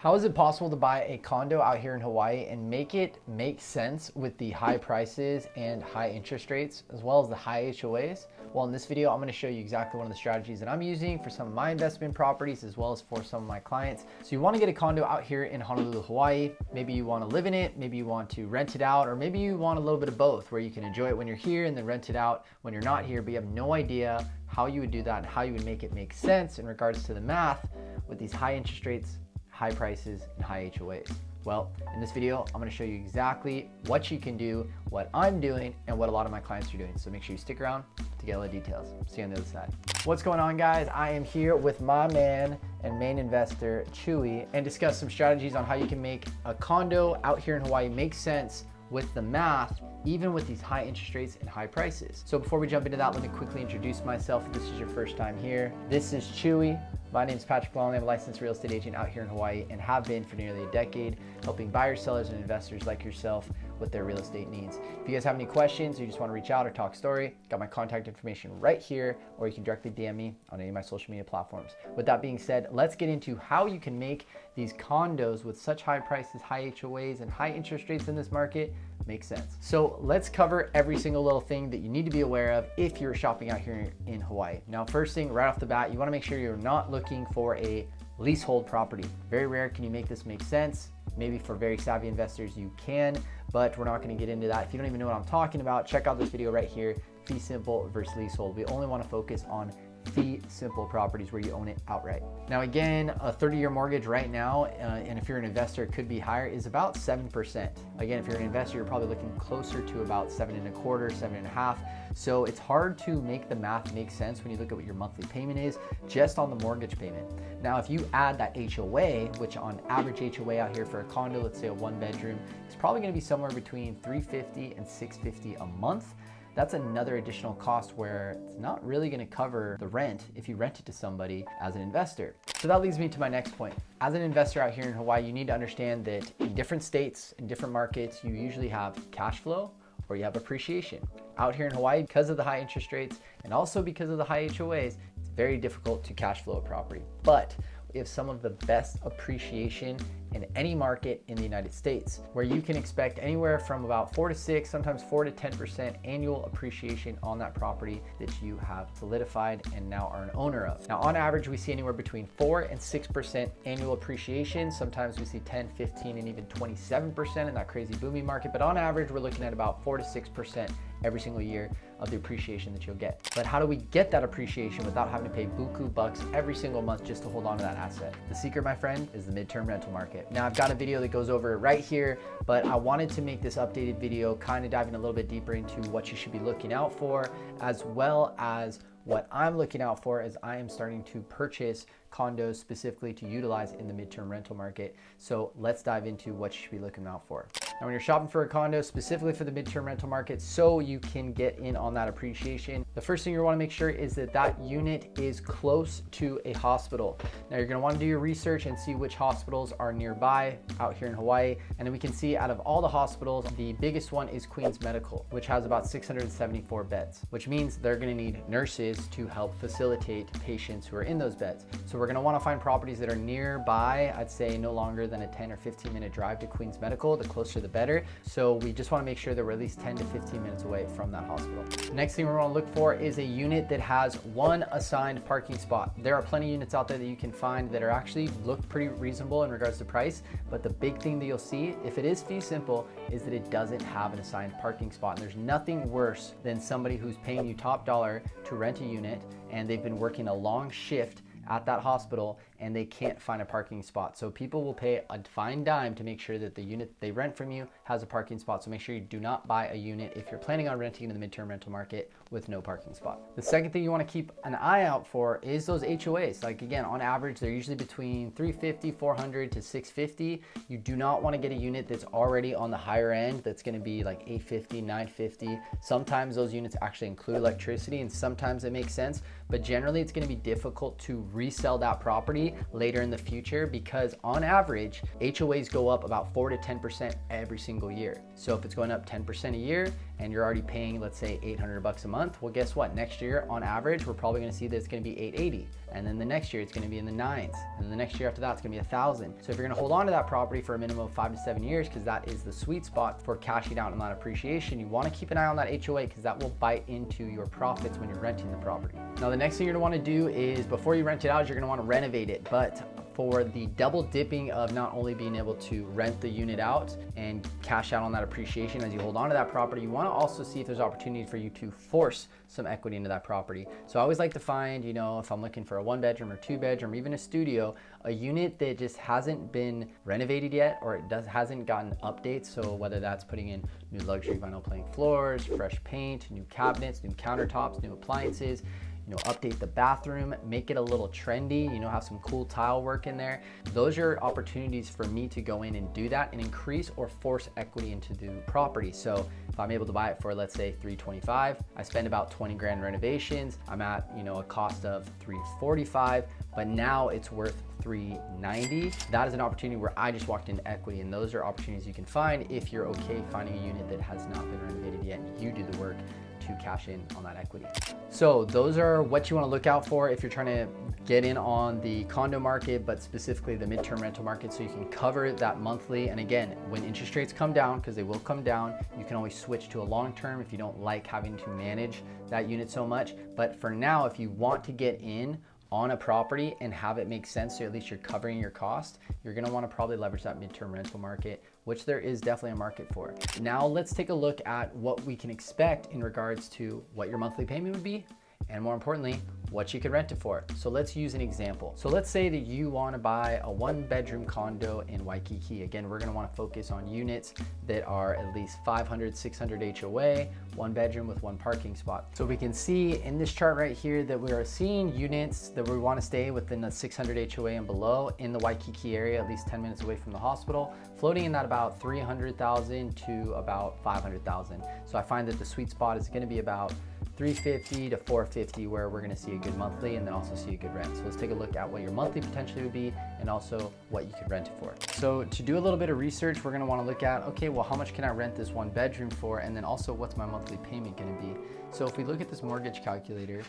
How is it possible to buy a condo out here in Hawaii and make it make sense with the high prices and high interest rates, as well as the high HOAs? Well, in this video, I'm going to show you exactly one of the strategies that I'm using for some of my investment properties, as well as for some of my clients. So you want to get a condo out here in Honolulu, Hawaii. Maybe you want to live in it, maybe you want to rent it out, or maybe you want a little bit of both, where you can enjoy it when you're here and then rent it out when you're not here, but you have no idea how you would do that and how you would make it make sense in regards to the math with these high interest rates, high prices, and high HOAs. Well, in this video, I'm gonna show you exactly what you can do, what I'm doing, and what a lot of my clients are doing. So make sure you stick around to get all the details. See you on the other side. What's going on, guys? I am here with my man and main investor, Chewy, and discuss some strategies on how you can make a condo out here in Hawaii make sense with the math, even with these high interest rates and high prices. So before we jump into that, let me quickly introduce myself. If this is your first time here, this is Chewy. My name is Patrick Long. I'm a licensed real estate agent out here in Hawaii and have been for nearly a decade, helping buyers, sellers, and investors like yourself with their real estate needs. If you guys have any questions or you just want to reach out or talk story, got my contact information right here, or you can directly DM me on any of my social media platforms. With that being said, let's get into how you can make these condos with such high prices, high HOAs, and high interest rates in this market make sense. So let's cover every single little thing that you need to be aware of if you're shopping out here in Hawaii. Now, first thing right off the bat, you want to make sure you're not looking for a leasehold property. Very rare can you make this make sense. Maybe for very savvy investors you can, but we're not going to get into that. If you don't even know what I'm talking about, check out this video right here, fee simple versus leasehold. We only want to focus on fee simple properties where you own it outright. Now again, a 30-year mortgage right now, and if you're an investor, it could be higher, is about 7%. Again, if you're an investor, you're probably looking closer to about 7.25, 7.5. So it's hard to make the math make sense when you look at what your monthly payment is just on the mortgage payment. Now, if you add that HOA, which on average HOA out here for a condo, let's say a 1-bedroom, is probably going to be somewhere between $350 and $650 a month. That's another additional cost where it's not really going to cover the rent if you rent it to somebody as an investor. So that leads me to my next point. As an investor out here in Hawaii, you need to understand that in different states, in different markets, you usually have cash flow or you have appreciation. Out here in Hawaii, because of the high interest rates and also because of the high HOAs, it's very difficult to cash flow a property. But we have some of the best appreciation in any market in the United States, where you can expect anywhere from about 4 to 6, sometimes 4 to 10% annual appreciation on that property that you have solidified and now are an owner of. Now, on average, we see anywhere between 4 and 6% annual appreciation. Sometimes we see 10, 15, and even 27% in that crazy booming market. But on average, we're looking at about 4 to 6% every single year of the appreciation that you'll get. But how do we get that appreciation without having to pay buku bucks every single month just to hold on to that asset? The secret, my friend, is the midterm rental market. Now, I've got a video that goes over it right here, but I wanted to make this updated video kind of diving a little bit deeper into what you should be looking out for, as well as what I'm looking out for as I am starting to purchase condos specifically to utilize in the midterm rental market. So let's dive into what you should be looking out for. Now, when you're shopping for a condo specifically for the midterm rental market, so you can get in on that appreciation, the first thing you want to make sure is that that unit is close to a hospital. Now, you're going to want to do your research and see which hospitals are nearby out here in Hawaii. And then we can see out of all the hospitals, the biggest one is Queens Medical, which has about 674 beds, which means they're going to need nurses to help facilitate patients who are in those beds. So we're going to want to find properties that are nearby. I'd say no longer than a 10 or 15 minute drive to Queens Medical. The closer the better. So we just want to make sure that we're at least 10 to 15 minutes away from that hospital. The next thing we want to look for is a unit that has one assigned parking spot. There are plenty of units out there that you can find that are actually look pretty reasonable in regards to price, but the big thing that you'll see, if it is fee simple, is that it doesn't have an assigned parking spot. And there's nothing worse than somebody who's paying you top dollar to rent a unit and they've been working a long shift at that hospital and they can't find a parking spot. So people will pay a fine dime to make sure that the unit they rent from you has a parking spot. So make sure you do not buy a unit if you're planning on renting in the midterm rental market with no parking spot. The second thing you want to keep an eye out for is those HOAs. Like, again, on average, they're usually between $350, $400 to $650. You do not want to get a unit that's already on the higher end. That's going to be like $850, $950. Sometimes those units actually include electricity and sometimes it makes sense, but generally it's going to be difficult to resell that property property later in the future, because on average, HOAs go up about 4 to 10% every single year. So if it's going up 10% a year and you're already paying, let's say $800 a month, well, guess what? Next year, on average, we're probably gonna see that it's gonna be $880. And then the next year, it's gonna be in the nines. And then the next year after that, it's gonna be $1,000. So if you're gonna hold on to that property for a minimum of 5 to 7 years, because that is the sweet spot for cashing out on that appreciation, you wanna keep an eye on that HOA, because that will bite into your profits when you're renting the property. Now, the next thing you're gonna wanna do is, before you rent it out, is you're gonna wanna renovate it. But for the double dipping of not only being able to rent the unit out and cash out on that appreciation as you hold on to that property, you wanna also see if there's opportunities for you to force some equity into that property. So I always like to find, you know, if I'm looking for a 1 bedroom or 2 bedroom, even a studio, a unit that just hasn't been renovated yet, or it hasn't gotten updates. So whether that's putting in new luxury vinyl plank floors, fresh paint, new cabinets, new countertops, new appliances, you know, update the bathroom, make it a little trendy, you know, have some cool tile work in there. Those are opportunities for me to go in and do that and increase or force equity into the property. So if I'm able to buy it for, let's say, $325, I spend about 20 grand renovations, I'm at, you know, a cost of $345, but now it's worth $390. That is an opportunity where I just walked into equity, and those are opportunities you can find if you're okay finding a unit that has not been renovated yet and you do the work to cash in on that equity. So those are what you want to look out for if you're trying to get in on the condo market, but specifically the midterm rental market, so you can cover that monthly. And again, when interest rates come down, because they will come down, you can always switch to a long term if you don't like having to manage that unit so much. But for now, if you want to get in on a property and have it make sense, so at least you're covering your cost, you're gonna wanna probably leverage that midterm rental market, which there is definitely a market for. Now let's take a look at what we can expect in regards to what your monthly payment would be, and more importantly, what you could rent it for. So let's use an example. So let's say that you want to buy a 1 bedroom condo in Waikiki. Again, we're going to want to focus on units that are at least 500, 600 HOA, 1 bedroom with 1 parking spot. So we can see in this chart right here that we are seeing units that we want to stay within the 600 HOA and below in the Waikiki area, at least 10 minutes away from the hospital, floating in that about 300,000 to about 500,000. So I find that the sweet spot is going to be about 350 to 450, where we're going to see a good monthly and then also see a good rent. So let's take a look at what your monthly potentially would be and also what you could rent it for. So to do a little bit of research, we're going to want to look at, okay, well, how much can I rent this 1 bedroom for? And then also, what's my monthly payment going to be? So if we look at this mortgage calculator,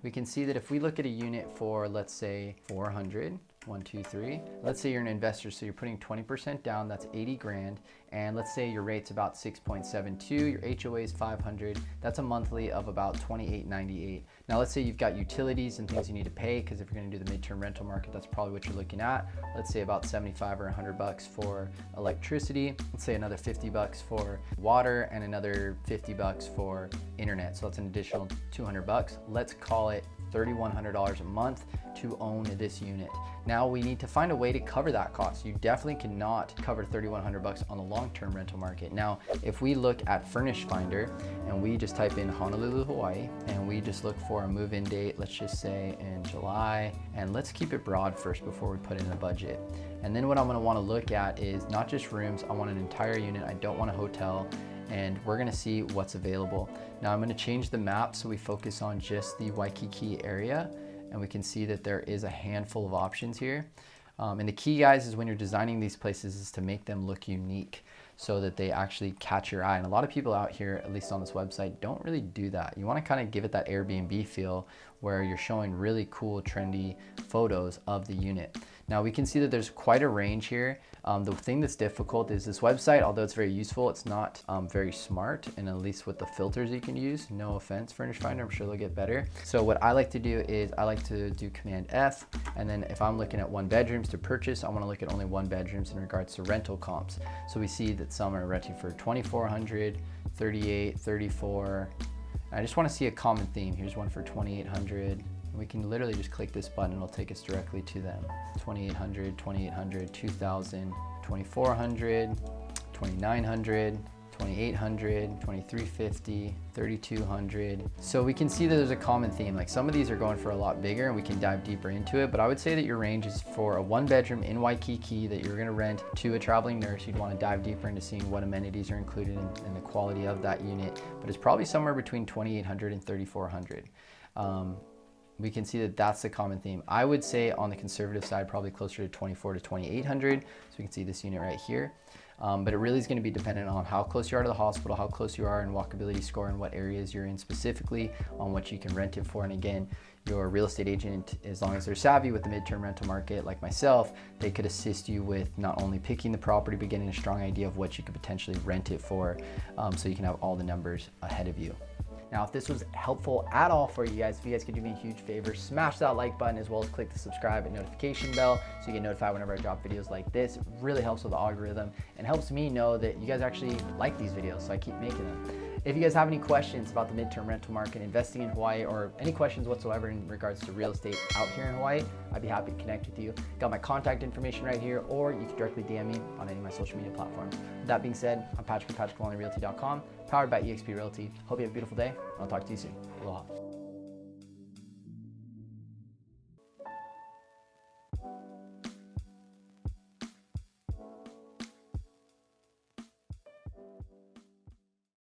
we can see that if we look at a unit for, let's say, 400, 1, 2, 3. Let's say you're an investor, so you're putting 20% down, that's 80 grand. And let's say your rate's about 6.72, your HOA is 500, that's a monthly of about $28.98. Now let's say you've got utilities and things you need to pay, because if you're gonna do the midterm rental market, that's probably what you're looking at. Let's say about 75 or $100 for electricity. Let's say another 50 bucks for water and another 50 bucks for internet. So that's an additional 200 bucks. Let's call it $3,100 a month to own this unit. Now we need to find a way to cover that cost. You definitely cannot cover $3,100 on the long-term rental market. Now, if we look at Furnish Finder and we just type in Honolulu, Hawaii, and we just look for a move-in date, let's just say in July, and let's keep it broad first before we put in a budget. And then what I'm gonna wanna look at is not just rooms, I want an entire unit, I don't want a hotel, and we're gonna see what's available. Now I'm gonna change the map so we focus on just the Waikiki area, and we can see that there is a handful of options here. And the key, guys, is when you're designing these places is to make them look unique so that they actually catch your eye. And a lot of people out here, at least on this website, don't really do that. You wanna kind of give it that Airbnb feel where you're showing really cool, trendy photos of the unit. Now we can see that there's quite a range here. The thing that's difficult is this website, although it's very useful, it's not very smart, and at least with the filters you can use, no offense, Furnish Finder, I'm sure they'll get better. So what I like to do is I like to do Command F, and then if I'm looking at 1 bedrooms to purchase, I wanna look at only 1 bedrooms in regards to rental comps. So we see that some are renting for 2,400, 38, 34. I just wanna see a common theme. Here's one for 2,800. We can literally just click this button and it'll take us directly to them. 2,800, 2,800, 2,000, 2,400, 2,900, 2,800, 2,350, 3,200. So we can see that there's a common theme. Like some of these are going for a lot bigger and we can dive deeper into it, but I would say that your range is for a 1 bedroom in Waikiki that you're gonna rent to a traveling nurse. You'd wanna dive deeper into seeing what amenities are included in the quality of that unit, but it's probably somewhere between 2,800 and 3,400. we can see that that's the common theme. I would say on the conservative side, probably closer to 24 to 2,800. So we can see this unit right here. But it really is going to be dependent on how close you are to the hospital, how close you are in walkability score, and what areas you're in specifically, on what you can rent it for. And again, your real estate agent, as long as they're savvy with the midterm rental market like myself, they could assist you with not only picking the property, but getting a strong idea of what you could potentially rent it for, so you can have all the numbers ahead of you. Now, if this was helpful at all for you guys, if you guys could do me a huge favor, smash that like button as well as click the subscribe and notification bell so you get notified whenever I drop videos like this. It really helps with the algorithm and helps me know that you guys actually like these videos, so I keep making them. If you guys have any questions about the midterm rental market, investing in Hawaii, or any questions whatsoever in regards to real estate out here in Hawaii, I'd be happy to connect with you. Got my contact information right here, or you can directly DM me on any of my social media platforms. With that being said, I'm Patrick from PatrickMaloneyRealty.com, powered by eXp Realty. Hope you have a beautiful day. I'll talk to you soon. Aloha.